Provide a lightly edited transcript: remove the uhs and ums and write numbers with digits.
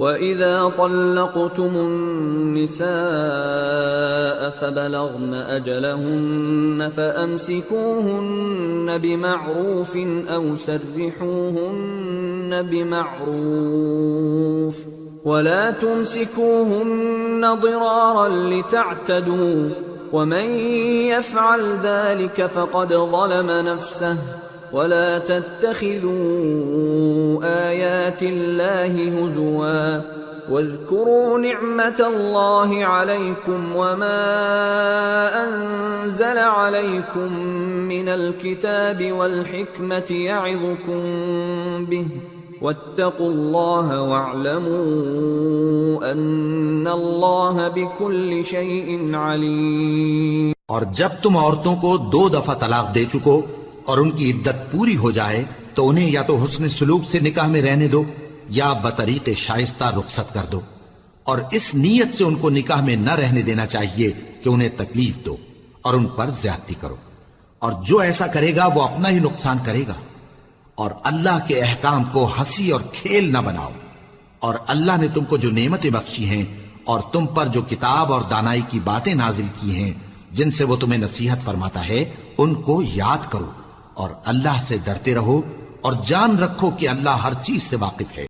وَإِذَا طَلَّقْتُمُ النِّسَاءَ فَبَلَغْنَ أَجَلَهُنَّ فَأَمْسِكُوهُنَّ بِمَعْرُوفٍ أَوْ سَرِّحُوهُنَّ بِمَعْرُوفٍ وَلَا تُمْسِكُوهُنَّ ضِرَارًا لِتَعْتَدُوا وَمَنْ يَفْعَلْ ذَلِكَ فَقَدْ ظَلَمَ نَفْسَهُ وَلَا تَتَّخِذُوا آيَاتِ اللَّهِ هُزُوًا وَاذْكُرُوا نِعْمَةَ اللَّهِ عَلَيْكُمْ وَمَا أَنزَلَ عَلَيْكُمْ مِنَ الْكِتَابِ وَالْحِكْمَةِ يَعِظُكُمْ بِهِ وَاتَّقُوا اللَّهَ وَاعْلَمُوا أَنَّ اللَّهَ بِكُلِّ شَيْءٍ عَلِيمٌ۔ اور جب تم عورتوں کو 2 دفعہ طلاق دے چکو اور ان کی عدت پوری ہو جائے تو انہیں یا تو حسن سلوک سے نکاح میں رہنے دو یا بطریق شائستہ رخصت کر دو، اور اس نیت سے ان کو نکاح میں نہ رہنے دینا چاہیے کہ انہیں تکلیف دو اور ان پر زیادتی کرو، اور جو ایسا کرے گا وہ اپنا ہی نقصان کرے گا۔ اور اللہ کے احکام کو ہنسی اور کھیل نہ بناؤ، اور اللہ نے تم کو جو نعمتیں بخشی ہیں اور تم پر جو کتاب اور دانائی کی باتیں نازل کی ہیں جن سے وہ تمہیں نصیحت فرماتا ہے ان کو یاد کرو، اور اللہ سے ڈرتے رہو اور جان رکھو کہ اللہ ہر چیز سے واقف ہے۔